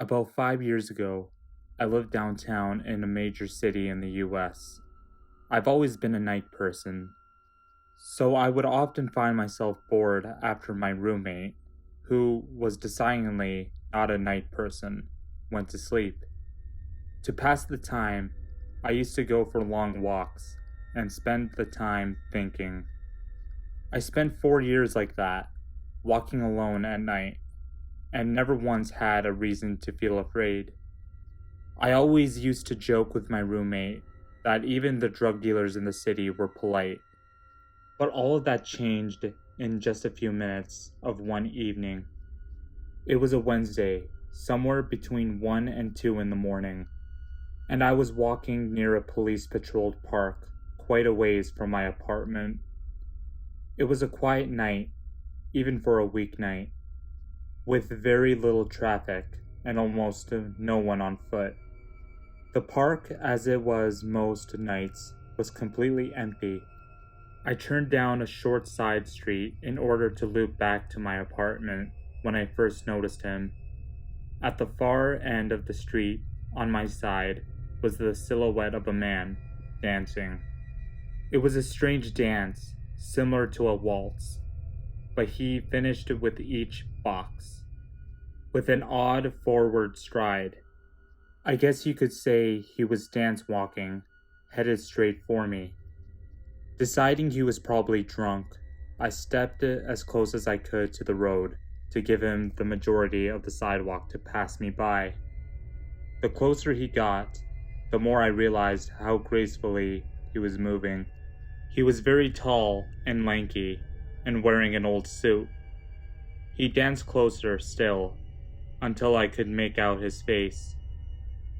About 5 years ago, I lived downtown in a major city in the US. I've always been a night person, so I would often find myself bored after my roommate, who was decidedly not a night person, went to sleep. To pass the time, I used to go for long walks and spend the time thinking. I spent 4 years like that, walking alone at night, and never once had a reason to feel afraid. I always used to joke with my roommate that even the drug dealers in the city were polite, but all of that changed in just a few minutes of one evening. It was a Wednesday, somewhere between 1 and 2 in the morning, and I was walking near a police patrolled park quite a ways from my apartment. It was a quiet night, even for a weeknight, with very little traffic and almost no one on foot. The park, as it was most nights, was completely empty. I turned down a short side street in order to loop back to my apartment when I first noticed him. At the far end of the street, on my side, was the silhouette of a man dancing. It was a strange dance, similar to a waltz, but he finished with each box with an odd forward stride. I guess you could say he was dance walking, headed straight for me. Deciding he was probably drunk, I stepped as close as I could to the road to give him the majority of the sidewalk to pass me by. The closer he got, the more I realized how gracefully he was moving. He was very tall and lanky, and wearing an old suit. He danced closer still, until I could make out his face.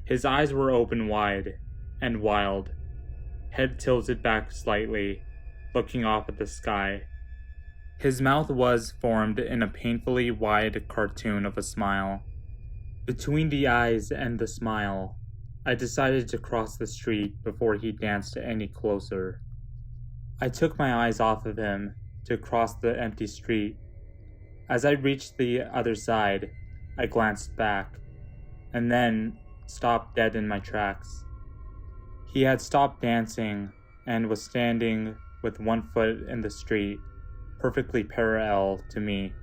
His eyes were open wide and wild, head tilted back slightly, looking off at the sky. His mouth was formed in a painfully wide cartoon of a smile. Between the eyes and the smile, I decided to cross the street before he danced any closer. I took my eyes off of him to cross the empty street. As I reached the other side, I glanced back, and then stopped dead in my tracks. He had stopped dancing and was standing with one foot in the street, perfectly parallel to me.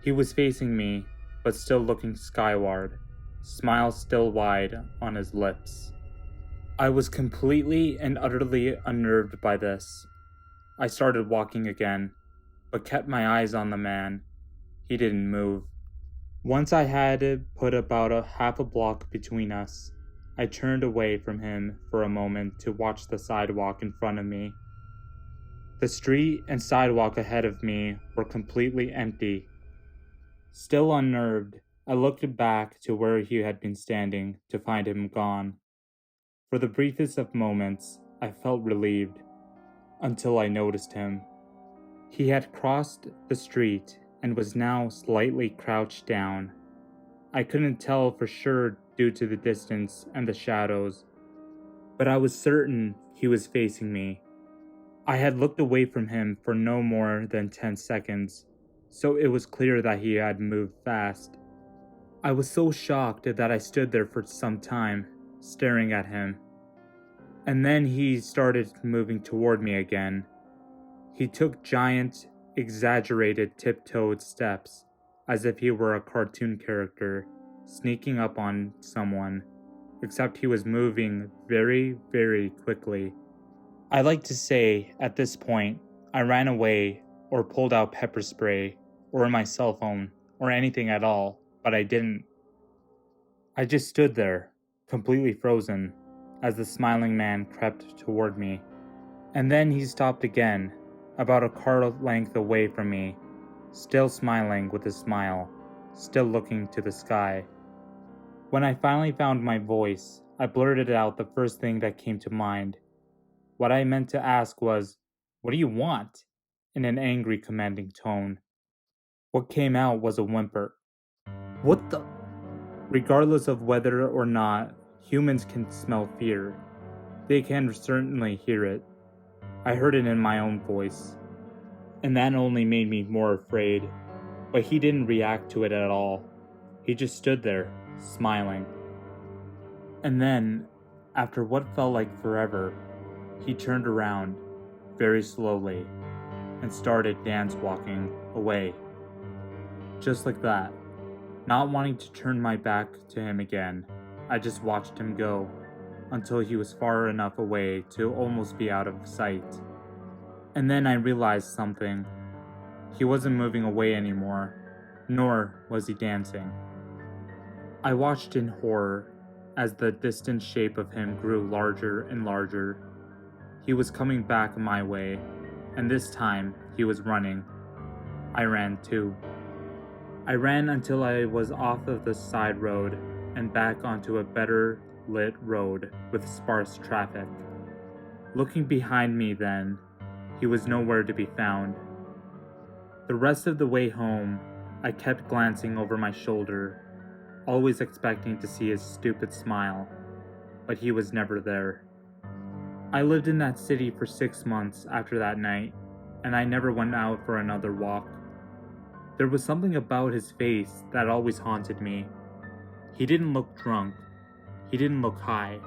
He was facing me, but still looking skyward, smile still wide on his lips. I was completely and utterly unnerved by this. I started walking again, but kept my eyes on the man. He didn't move. Once I had put about a half a block between us, I turned away from him for a moment to watch the sidewalk in front of me. The street and sidewalk ahead of me were completely empty. Still unnerved, I looked back to where he had been standing to find him gone. For the briefest of moments, I felt relieved, until I noticed him. He had crossed the street and was now slightly crouched down. I couldn't tell for sure due to the distance and the shadows, but I was certain he was facing me. I had looked away from him for no more than 10 seconds, so it was clear that he had moved fast. I was so shocked that I stood there for some time, staring at him. And then he started moving toward me again. He took giant, exaggerated tiptoed steps, as if he were a cartoon character, sneaking up on someone, except he was moving very, very quickly. I like to say, at this point, I ran away, or pulled out pepper spray, or my cell phone, or anything at all, but I didn't. I just stood there, completely frozen, as the smiling man crept toward me. And then he stopped again, about a car length away from me, still smiling with a smile, still looking to the sky. When I finally found my voice, I blurted out the first thing that came to mind. What I meant to ask was, "What do you want?" in an angry, commanding tone. What came out was a whimper. What the? Regardless of whether or not humans can smell fear, they can certainly hear it. I heard it in my own voice, and that only made me more afraid. But he didn't react to it at all. He just stood there, smiling. And then, after what felt like forever, he turned around, very slowly, and started dance walking away. Just like that. Not wanting to turn my back to him again, I just watched him go, until he was far enough away to almost be out of sight. And then I realized something. He wasn't moving away anymore, nor was he dancing. I watched in horror as the distant shape of him grew larger and larger. He was coming back my way, and this time he was running. I ran too. I ran until I was off of the side road and back onto a better lit road with sparse traffic. Looking behind me then, he was nowhere to be found. The rest of the way home, I kept glancing over my shoulder, always expecting to see his stupid smile, but he was never there. I lived in that city for 6 months after that night, and I never went out for another walk. There was something about his face that always haunted me. He didn't look drunk. He didn't look high.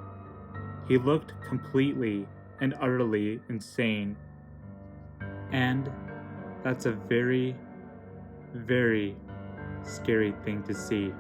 He looked completely and utterly insane. And that's a very, very scary thing to see.